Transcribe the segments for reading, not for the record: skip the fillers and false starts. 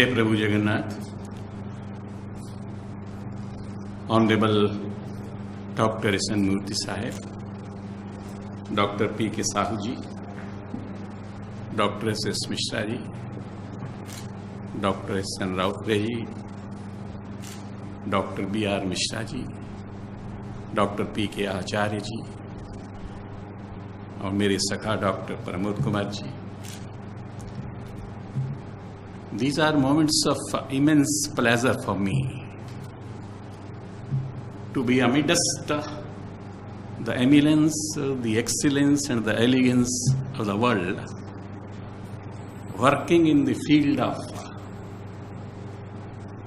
जय Prabhu Jagannath. Honourable doctor S N Murthy साहेब, doctor P K Sahu ji, doctor S S Mishra ji, doctor S N Routray ji, doctor B R Mishra ji, doctor P K Acharya ji और मेरे सखा doctor Pramod Kumar ji. These are moments of immense pleasure for me to be amidst the eminence, the excellence and the elegance of the world, working in the field of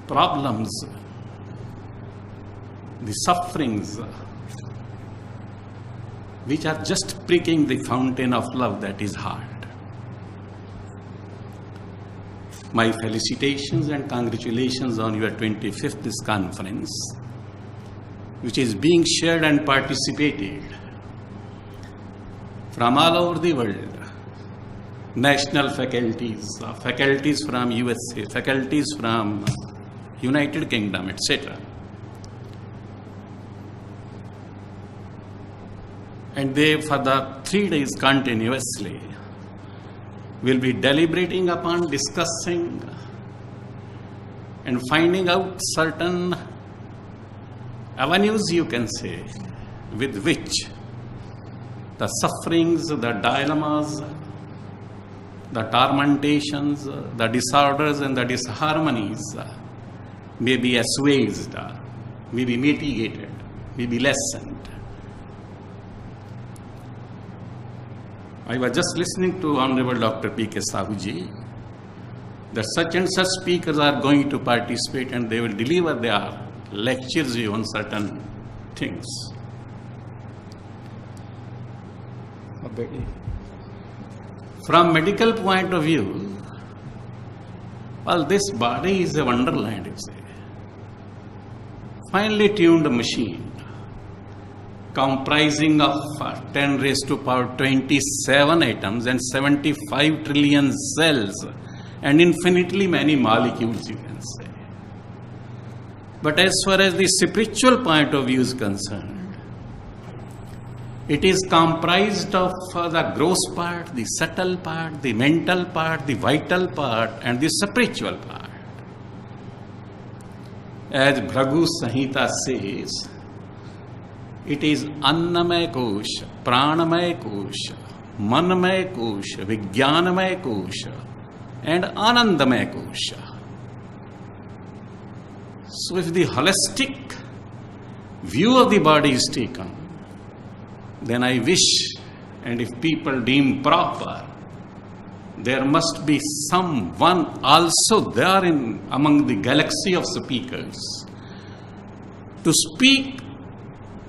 problems, the sufferings, which are just pricking the fountain of love that is heart. My felicitations and congratulations on your 25th conference, which is being shared and participated from all over the world. National faculties, faculties from USA, faculties from United Kingdom, etc. And they, for the 3 days continuously, will be deliberating upon, discussing and finding out certain avenues, you can say, with which the sufferings, the dilemmas, the tormentations, the disorders and the disharmonies may be assuaged, may be mitigated, may be lessened. I was just listening to Honorable Dr. P. K. Sahu ji that such and such speakers are going to participate and they will deliver their lectures on certain things. From medical point of view, well, this body is a wonderland, you say. Finely tuned machine, comprising of 10 raised to power 27 atoms and 75 trillion cells and infinitely many molecules, you can say. But as far as the spiritual point of view is concerned, it is comprised of the gross part, the subtle part, the mental part, the vital part and the spiritual part. As Bhragu Samhita says, it is Annamay Kosh, Pranamay Kosh, Manamay Kosh, Vijnanamay Kosh and Anandamay Kosh. So if the holistic view of the body is taken, then I wish, and if people deem proper, there must be someone also there among the galaxy of speakers to speak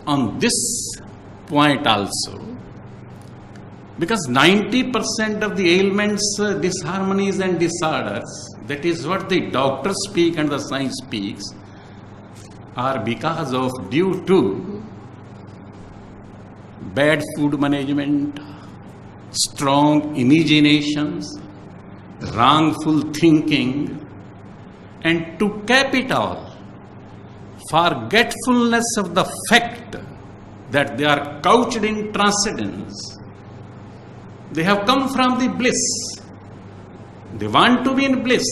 on this point also, because 90% of the ailments, disharmonies and disorders, that is what the doctors speak and the science speaks, are because of due to bad food management, strong imaginations, wrongful thinking, and to cap it all, forgetfulness of the fact that they are couched in transcendence. They have come from the bliss. They want to be in bliss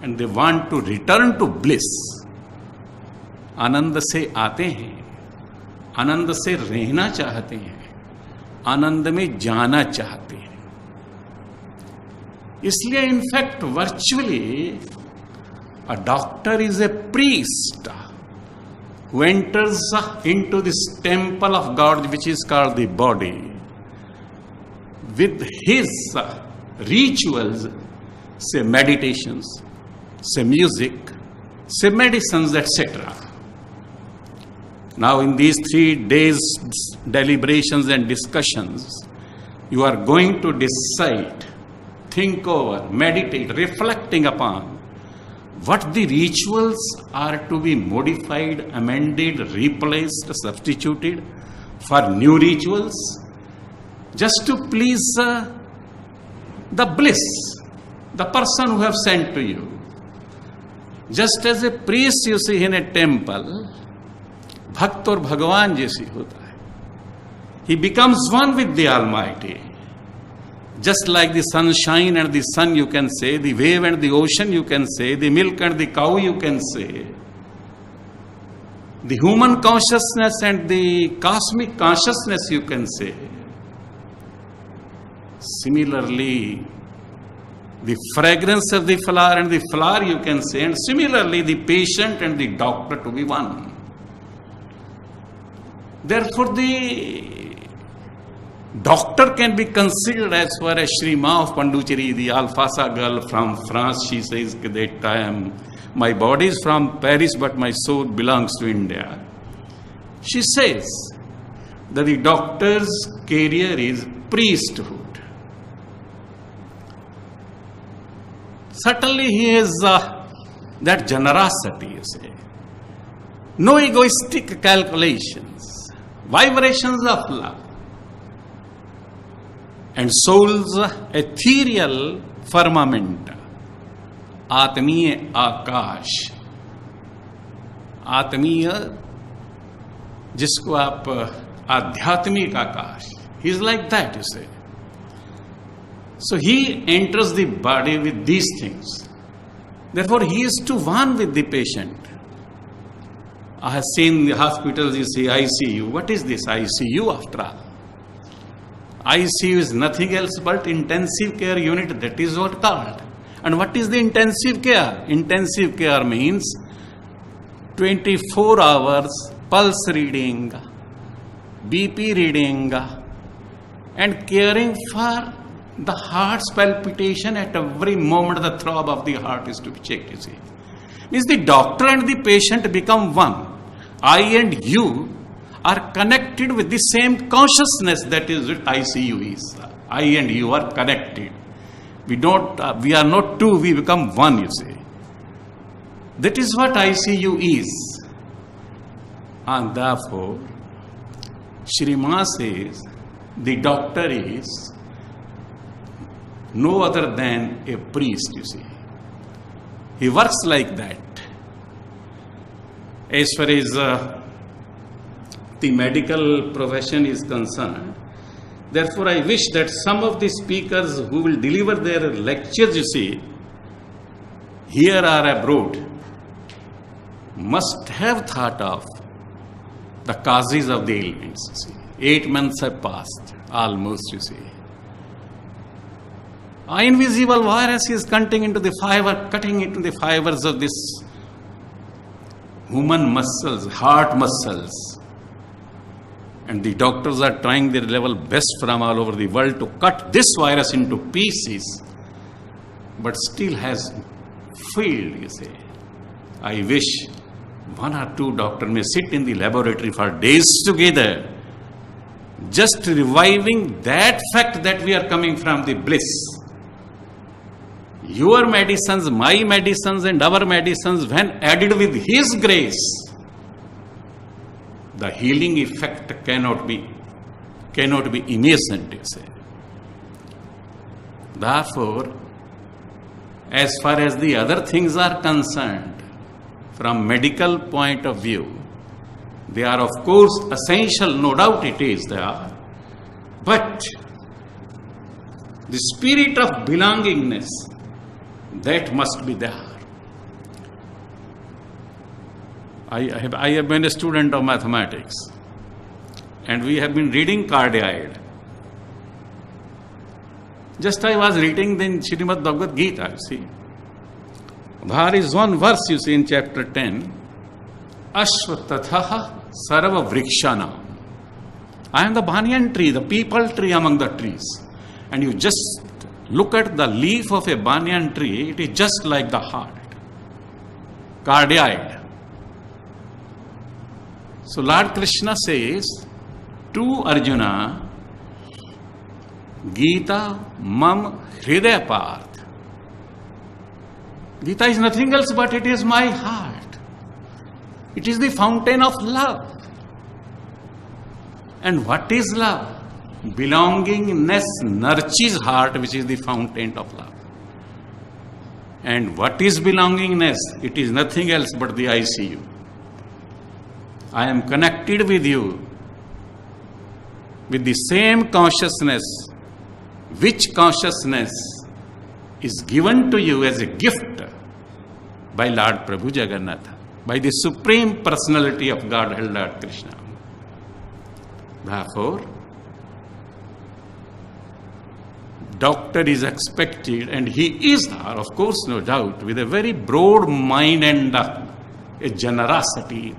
and they want to return to bliss. आनंद से आते हैं, आनंद से रहना चाहते हैं, आनंद में जाना चाहते हैं. इसलिए in fact virtually a doctor is a priest who enters into this temple of God which is called the body with his rituals, say meditations, say music, say medicines, etc. Now in these 3 days deliberations and discussions, you are going to decide, think over, meditate, reflecting upon what the rituals are to be modified, amended, replaced, substituted for new rituals, just to please the bliss, the person who have sent to you. Just as a priest you see in a temple, भक्त और भगवान जैसी होता है. He becomes one with the Almighty. Just like the sunshine and the sun you can say, the wave and the ocean you can say, the milk and the cow you can say, the human consciousness and the cosmic consciousness you can say. Similarly, the fragrance of the flower and the flower you can say, and similarly the patient and the doctor to be one. Therefore, the doctor can be considered as far as Shri Ma of Pondicherry, the Alfasa girl from France. She says that my body is from Paris, but my soul belongs to India. She says that the doctor's career is priesthood. Certainly he has that generosity, you say. No egoistic calculations, vibrations of love. And soul's ethereal firmament, आत्मीय आकाश, आत्मीय जिसको आप आध्यात्मिक आकाश, he is like that, you say. So he enters the body with these things. Therefore, he is to one with the patient. I have seen the hospitals, you see ICU. What is this ICU after all? ICU is nothing else but intensive care unit. That is what called. And what is the intensive care? Intensive care means 24 hours pulse reading, BP reading, and caring for the heart's palpitation at every moment. The throb of the heart is to be checked, you see. Means the doctor and the patient become one. I and you are connected with the same consciousness. That is what ICU is. I and you are connected. We are not two, we become one, you see. That is what ICU is. And therefore, Shri Ma says, the doctor is no other than a priest, you see. He works like that. As far as the medical profession is concerned, therefore I wish that some of the speakers who will deliver their lectures, you see, here or abroad, must have thought of the causes of the ailments, you see. 8 months have passed, almost, you see. An invisible virus is cutting into the fibers of this human muscles, heart muscles. And the doctors are trying their level best from all over the world to cut this virus into pieces, but still has failed, you say. I wish 1 or 2 doctors may sit in the laboratory for days together, just reviving that fact that we are coming from the bliss. Your medicines, my medicines, and our medicines, when added with His grace, the healing effect cannot be innocent, you say. Therefore, as far as the other things are concerned, from medical point of view, they are of course essential, no doubt it is they are. But the spirit of belongingness, that must be there. I have been a student of mathematics, and we have been reading Cardioid. Just I was reading the Srimad Bhagavad Gita, you see. There is one verse, you see, in chapter 10, Ashwattatha Sarva Vrikshanam. I am the banyan tree, the peepal tree among the trees. And you just look at the leaf of a banyan tree, it is just like the heart. Cardioid. So Lord Krishna says to Arjuna, Gita mam hridaya parth. Gita is nothing else but it is my heart. It is the fountain of love. And what is love? Belongingness nurtures heart, which is the fountain of love. And what is belongingness? It is nothing else but the ICU. I am connected with you with the same consciousness, which consciousness is given to you as a gift by Lord Prabhu Jagannath, by the Supreme Personality of Godhead, Lord Krishna. Therefore, doctor is expected, and he is there, of course, no doubt, with a very broad mind and a generosity.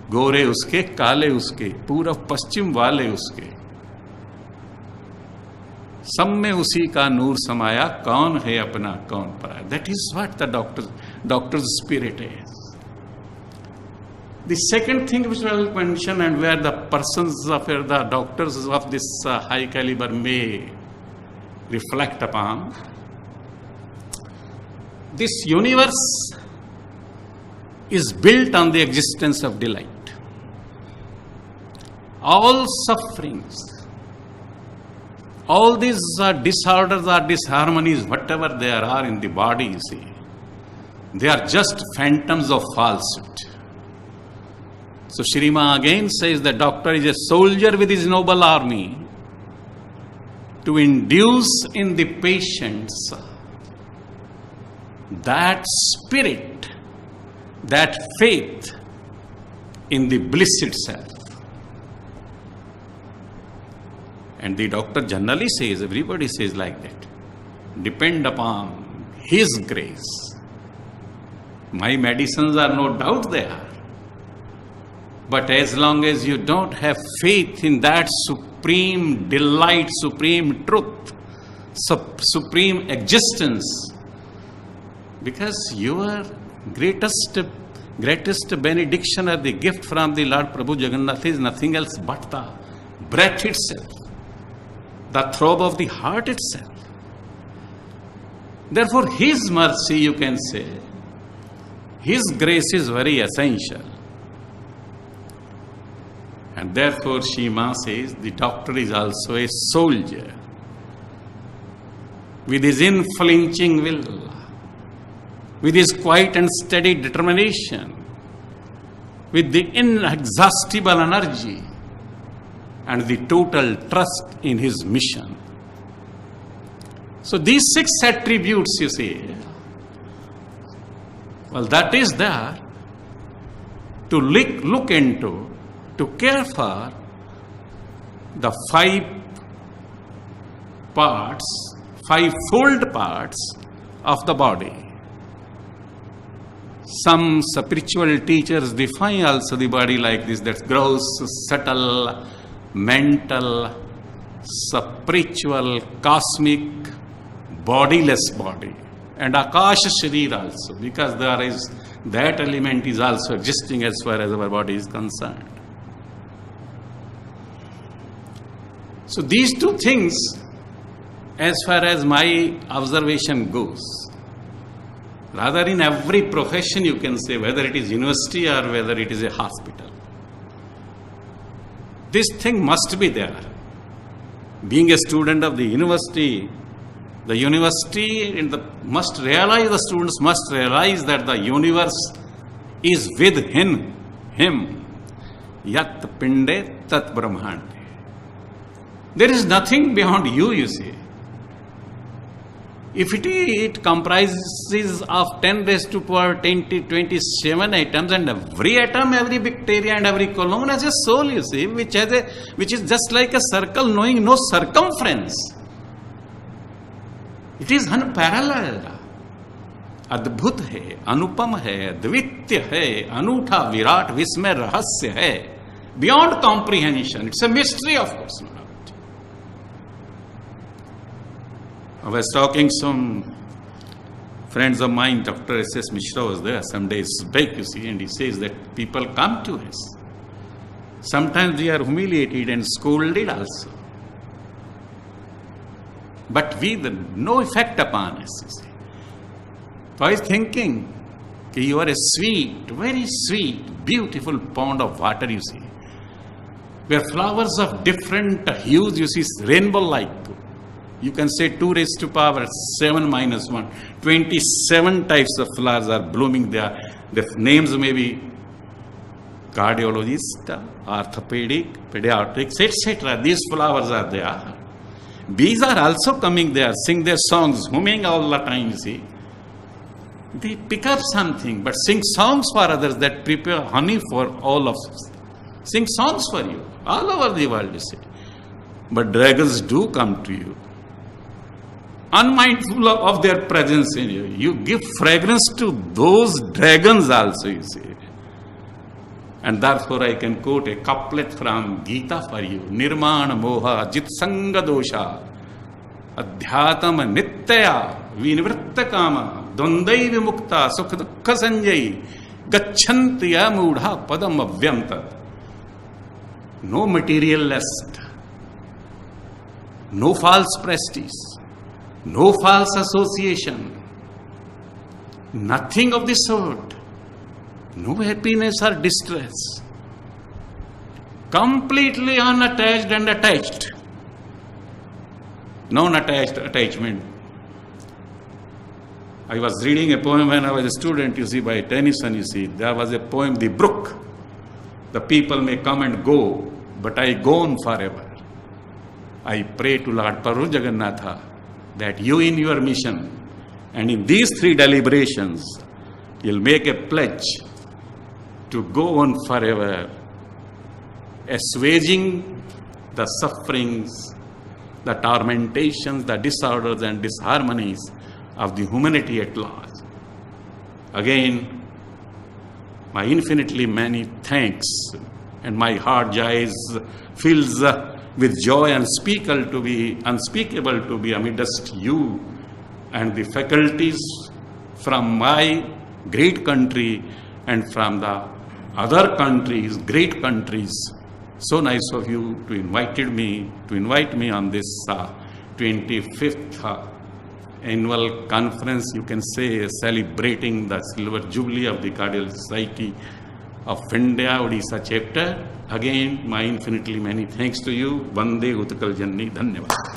गोरे उसके, काले उसके, पूर्व पश्चिम वाले उसके, सब में उसी का नूर समाया, कौन है अपना कौन पराया. That is what the doctor's spirit is. The second thing which I will mention, and where the persons of the doctors of this high caliber may reflect upon, this universe is built on the existence of delight. All sufferings, all these disorders or disharmonies, whatever there are in the body, you see, they are just phantoms of falsehood. So Shrima again says the doctor is a soldier with his noble army to induce in the patients that spirit, that faith in the bliss itself. And the doctor generally says, everybody says like that, depend upon his grace. My medicines are no doubt there. But as long as you don't have faith in that supreme delight, supreme truth, supreme existence, because your greatest benediction or the gift from the Lord Prabhu Jagannath is nothing else but the breath itself, the throb of the heart itself. Therefore, his mercy, you can say, his grace is very essential. And therefore, Shima says, the doctor is also a soldier with his unflinching will, with his quiet and steady determination, with the inexhaustible energy and the total trust in his mission. So these 6 attributes, you see, well, that is there to look into, to care for the 5 parts, 5-fold parts of the body. Some spiritual teachers define also the body like this, that gross, subtle, mental, spiritual, cosmic, bodiless body, and Akash Sharir also, because there is that element is also existing as far as our body is concerned. So these 2 things, as far as my observation goes, rather in every profession you can say, whether it is university or whether it is a hospital, this thing must be there. Being a student of the university must realize, the students must realize that the universe is with him. Yat pinde tat brahmande. There is nothing beyond you, you see. If it comprises of 10 raised to power 27 atoms, and every atom, every bacteria and every column has a soul, you see, which is just like a circle knowing no circumference. It is unparalleled. अद्भुत है, अनुपम है, द्वितीय है, अनूठा विराट विस्मय रहस्य है, beyond comprehension. It's a mystery, of course. I was talking some friends of mine, Dr. S.S. Mishra was there some days back, you see, and he says that people come to us. Sometimes they are humiliated and scolded also. But no effect upon us, you see. So I was thinking, you are a sweet, very sweet, beautiful pond of water, you see, where flowers of different hues, you see, rainbow-like. You can say 2 raised to power 7 minus 1. 27 types of flowers are blooming there. The names may be cardiologist, orthopedic, pediatrics, etc. These flowers are there. Bees are also coming there, sing their songs, humming all the time, see. They pick up something, but sing songs for others that prepare honey for all of us. Sing songs for you, all over the world, you see. But dragons do come to you, unmindful of their presence in you. You give fragrance to those dragons also, you see. And therefore I can quote a couplet from Gita for you. Nirmana moha jit sanga dosha adhyatama nityaya vinivritta kama dvandai vimukta sukha dukkha sanjay gachantiya mudha padam avyamtat. No material lust, no false prestige, no false association, nothing of the sort. No happiness or distress. Completely unattached and attached. Non-attached attachment. I was reading a poem when I was a student, you see, by Tennyson, you see. There was a poem, The Brook. The people may come and go, but I go on forever. I pray to Lord Prabhu Jagannatha that you in your mission and in these 3 deliberations, you'll make a pledge to go on forever, assuaging the sufferings, the tormentations, the disorders and disharmonies of the humanity at large. Again, my infinitely many thanks, and my heart fills with joy unspeakable to be amidst you and the faculties from my great country and from the other countries, great countries. So nice of you to invite me on this 25th annual conference, you can say, celebrating the silver jubilee of the Cardiology Society of India, Odisha chapter. Again, my infinitely many thanks to you. Vande Utkal Janni. Dhanyavad.